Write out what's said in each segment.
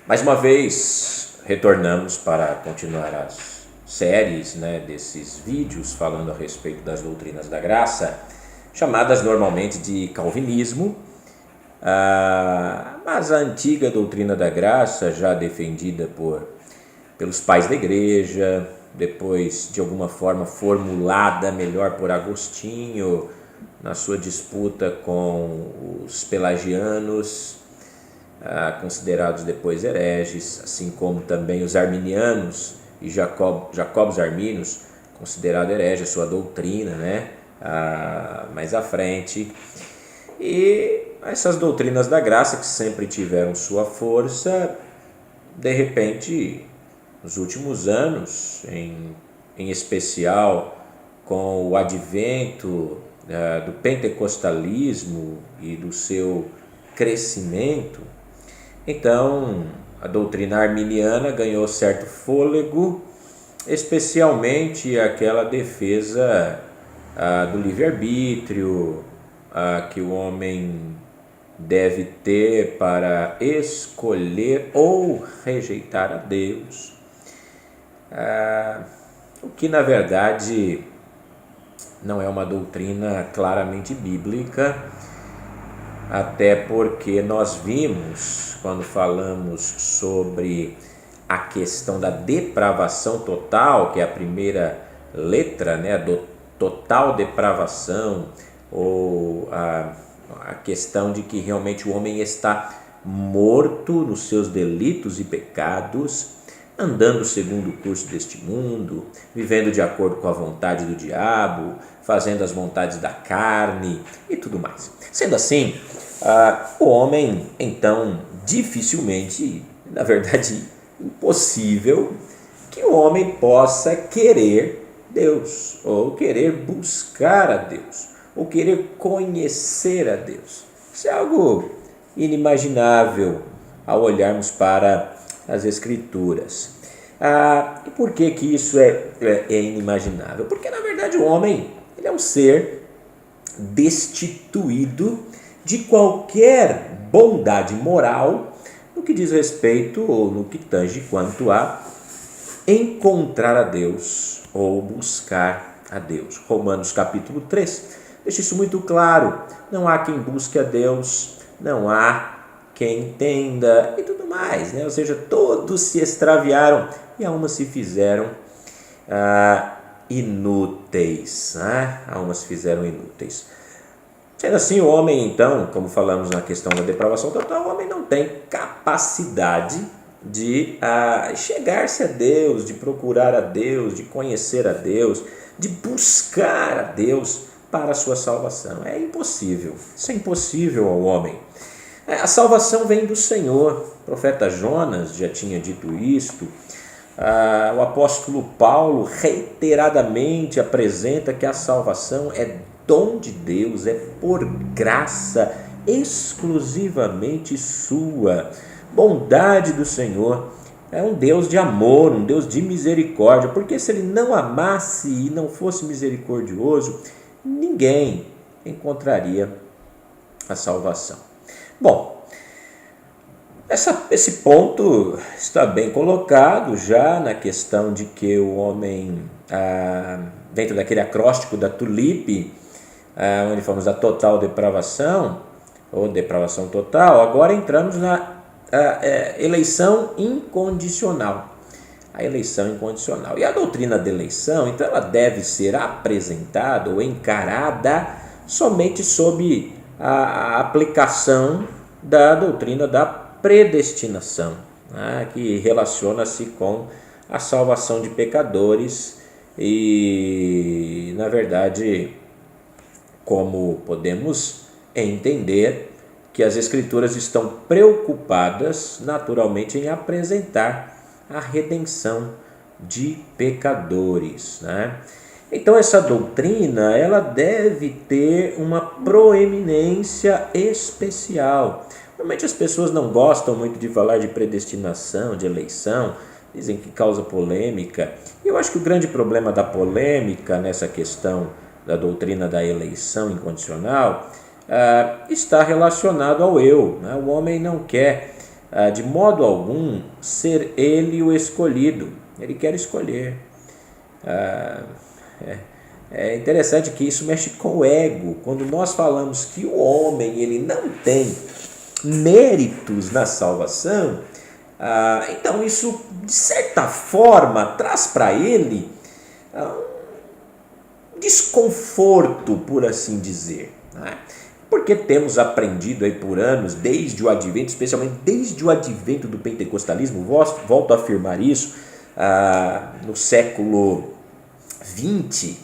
Mais uma vez, retornamos para continuar as séries, desses vídeos falando a respeito das doutrinas da graça, chamadas normalmente de calvinismo, mas a antiga doutrina da graça, já defendida pelos pais da igreja, depois de alguma forma formulada melhor por Agostinho, na sua disputa com os pelagianos, considerados depois hereges, assim como também os arminianos e Jacobus Arminius, considerado herege, a sua doutrina, mais à frente. E essas doutrinas da graça, que sempre tiveram sua força, de repente, nos últimos anos, em especial com o advento do pentecostalismo e do seu crescimento, então a doutrina arminiana ganhou certo fôlego, especialmente aquela defesa do livre-arbítrio que o homem deve ter para escolher ou rejeitar a Deus, o que na verdade não é uma doutrina claramente bíblica, até porque nós vimos, quando falamos sobre a questão da depravação total, que é a primeira letra, do total depravação, ou a questão de que realmente o homem está morto nos seus delitos e pecados, andando segundo o curso deste mundo, vivendo de acordo com a vontade do diabo, fazendo as vontades da carne e tudo mais. Sendo assim, o homem, então, dificilmente, na verdade, impossível, que o homem possa querer Deus, ou querer buscar a Deus, ou querer conhecer a Deus. Isso é algo inimaginável ao olharmos para as Escrituras. E por que isso é inimaginável? Porque, na verdade, o homem ele é um ser destituído de qualquer bondade moral no que diz respeito ou no que tange quanto a encontrar a Deus ou buscar a Deus. Romanos capítulo 3 deixa isso muito claro. Não há quem busque a Deus, não há quem entenda e tudo mais, Ou seja, todos se extraviaram e almas se fizeram inúteis, Almas se fizeram inúteis. Sendo assim, o homem, então, como falamos na questão da depravação total, o homem não tem capacidade de chegar-se a Deus, de procurar a Deus, de conhecer a Deus, de buscar a Deus para a sua salvação. É impossível, isso é impossível ao homem. A salvação vem do Senhor. O profeta Jonas já tinha dito isto. O apóstolo Paulo reiteradamente apresenta que a salvação é dom de Deus, é por graça exclusivamente sua. Bondade do Senhor. É um Deus de amor, um Deus de misericórdia, porque se ele não amasse e não fosse misericordioso, ninguém encontraria a salvação. Bom, esse ponto está bem colocado já na questão de que o homem, dentro daquele acróstico da tulipe, onde falamos da total depravação, ou depravação total, agora entramos na eleição incondicional. A eleição incondicional. E a doutrina da eleição, então, ela deve ser apresentada ou encarada somente sob a aplicação da doutrina da predestinação, que relaciona-se com a salvação de pecadores e, na verdade, como podemos entender que as Escrituras estão preocupadas, naturalmente, em apresentar a redenção de pecadores, Então, essa doutrina ela deve ter uma proeminência especial. Normalmente as pessoas não gostam muito de falar de predestinação, de eleição, dizem que causa polêmica. Eu acho que o grande problema da polêmica nessa questão da doutrina da eleição incondicional está relacionado ao eu. O homem não quer de modo algum ser ele o escolhido. Ele quer escolher. É interessante que isso mexe com o ego. Quando nós falamos que o homem ele não tem méritos na salvação, então isso de certa forma traz para ele um desconforto, por assim dizer, né? Porque temos aprendido aí por anos, desde o advento, especialmente desde o advento do pentecostalismo, volto a afirmar isso, no século XX,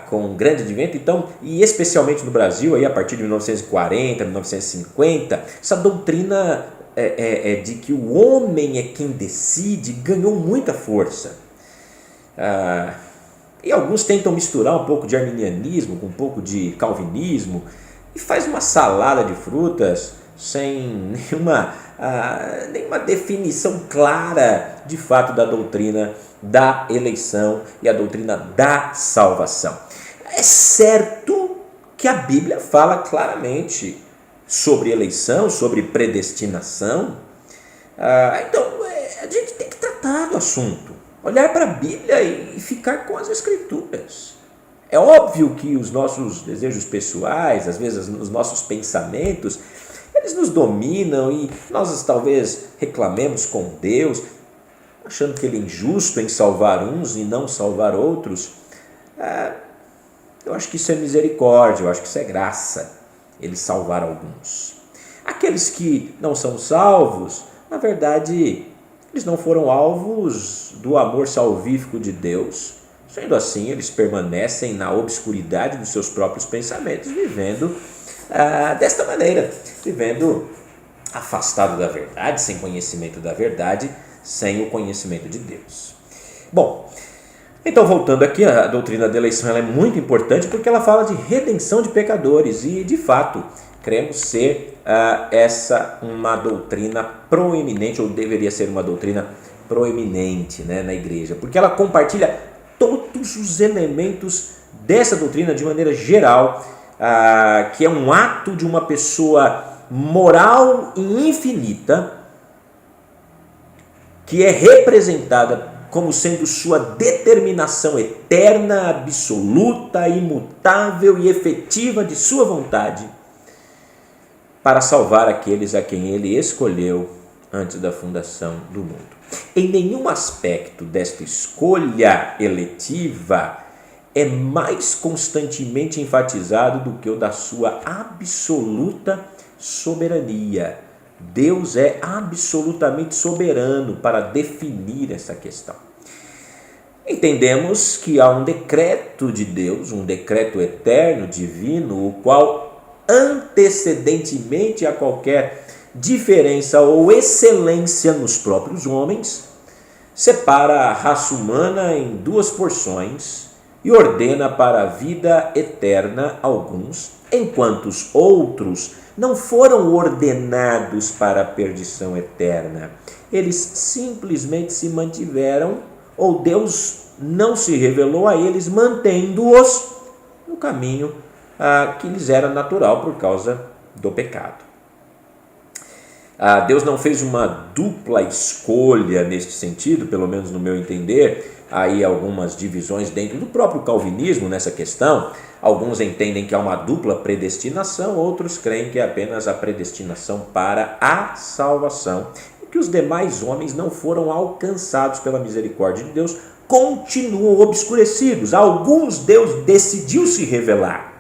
com um grande advento, então, e especialmente no Brasil, aí, a partir de 1940, 1950, essa doutrina de que o homem é quem decide ganhou muita força. E alguns tentam misturar um pouco de arminianismo com um pouco de calvinismo e faz uma salada de frutas sem nenhuma definição clara de fato da doutrina da eleição e a doutrina da salvação. É certo que a Bíblia fala claramente sobre eleição, sobre predestinação. Então a gente tem que tratar do assunto, olhar para a Bíblia e ficar com as Escrituras. É óbvio que os nossos desejos pessoais, às vezes os nossos pensamentos, eles nos dominam e nós talvez reclamemos com Deus, achando que Ele é injusto em salvar uns e não salvar outros. Eu acho que isso é misericórdia, eu acho que isso é graça, Ele salvar alguns. Aqueles que não são salvos, na verdade, eles não foram alvos do amor salvífico de Deus. Sendo assim, eles permanecem na obscuridade dos seus próprios pensamentos, vivendo desta maneira, vivendo afastado da verdade, sem conhecimento da verdade, sem o conhecimento de Deus. Bom, então voltando aqui, a doutrina da eleição ela é muito importante porque ela fala de redenção de pecadores e, de fato, cremos ser essa uma doutrina proeminente, ou deveria ser uma doutrina proeminente, né, na igreja, porque ela compartilha todos os elementos dessa doutrina de maneira geral, que é um ato de uma pessoa moral e infinita, que é representada como sendo sua determinação eterna, absoluta, imutável e efetiva de sua vontade para salvar aqueles a quem ele escolheu antes da fundação do mundo. Em nenhum aspecto desta escolha eletiva é mais constantemente enfatizado do que o da sua absoluta soberania. Deus é absolutamente soberano para definir essa questão. Entendemos que há um decreto de Deus, um decreto eterno, divino, o qual antecedentemente a qualquer diferença ou excelência nos próprios homens, separa a raça humana em duas porções e ordena para a vida eterna alguns, enquanto os outros não foram ordenados para a perdição eterna. Eles simplesmente se mantiveram, ou Deus não se revelou a eles, mantendo-os no caminho que lhes era natural por causa do pecado. Deus não fez uma dupla escolha neste sentido, pelo menos no meu entender. Há aí algumas divisões dentro do próprio calvinismo nessa questão. Alguns entendem que há uma dupla predestinação, outros creem que é apenas a predestinação para a salvação, e que os demais homens não foram alcançados pela misericórdia de Deus, continuam obscurecidos. A alguns Deus decidiu se revelar,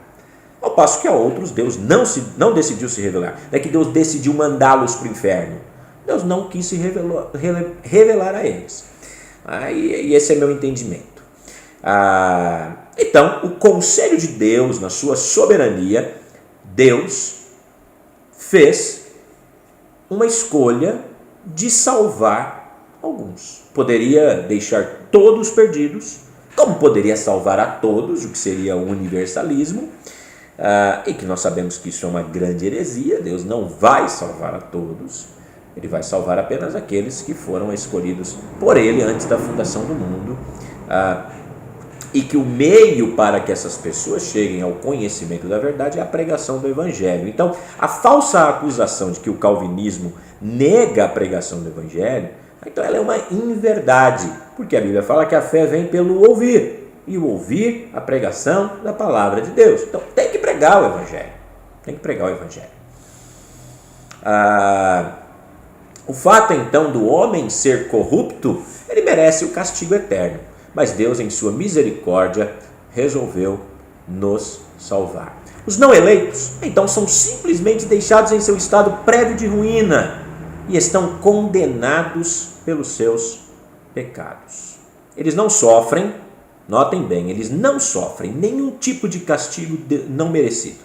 ao passo que a outros Deus não decidiu se revelar. Não é que Deus decidiu mandá-los para o inferno. Deus não quis se revelar a eles. E esse é meu entendimento. Então, o conselho de Deus, na sua soberania, Deus fez uma escolha de salvar alguns. Poderia deixar todos perdidos, como poderia salvar a todos, o que seria o universalismo, e que nós sabemos que isso é uma grande heresia. Deus não vai salvar a todos, Ele vai salvar apenas aqueles que foram escolhidos por Ele antes da fundação do mundo. e que o meio para que essas pessoas cheguem ao conhecimento da verdade é a pregação do Evangelho. Então, a falsa acusação de que o calvinismo nega a pregação do Evangelho, então ela é uma inverdade, porque a Bíblia fala que a fé vem pelo ouvir, e o ouvir a pregação da palavra de Deus. Então, tem que pregar o Evangelho, tem que pregar o Evangelho. O fato, então, do homem ser corrupto, ele merece o castigo eterno, mas Deus, em sua misericórdia, resolveu nos salvar. Os não eleitos, então, são simplesmente deixados em seu estado prévio de ruína e estão condenados pelos seus pecados. Eles não sofrem, notem bem, eles não sofrem nenhum tipo de castigo não merecido,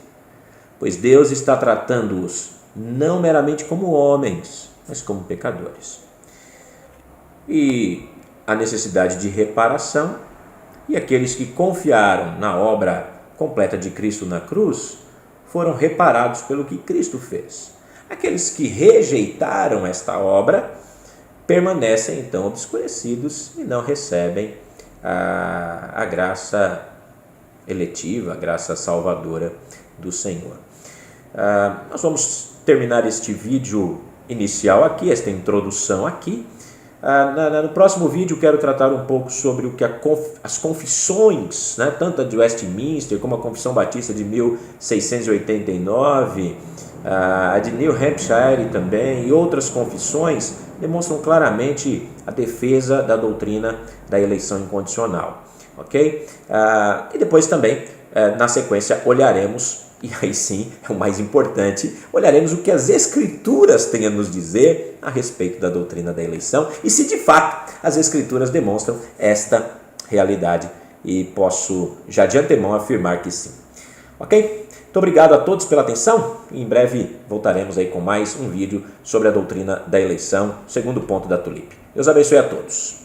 pois Deus está tratando-os não meramente como homens, mas como pecadores. E a necessidade de reparação, e aqueles que confiaram na obra completa de Cristo na cruz foram reparados pelo que Cristo fez. Aqueles que rejeitaram esta obra permanecem então obscurecidos e não recebem a graça eletiva, a graça salvadora do Senhor. Nós vamos terminar este vídeo inicial aqui, esta introdução aqui. No próximo vídeo quero tratar um pouco sobre o que as confissões, né, tanto a de Westminster como a Confissão Batista de 1689, a de New Hampshire também, e outras confissões demonstram claramente a defesa da doutrina da eleição incondicional, ok? E depois também, na sequência, olharemos, e aí sim é o mais importante, olharemos o que as Escrituras têm a nos dizer a respeito da doutrina da eleição e se de fato as Escrituras demonstram esta realidade, e posso já de antemão afirmar que sim. Ok? Muito obrigado a todos pela atenção e em breve voltaremos aí com mais um vídeo sobre a doutrina da eleição, segundo ponto da Tulip. Deus abençoe a todos.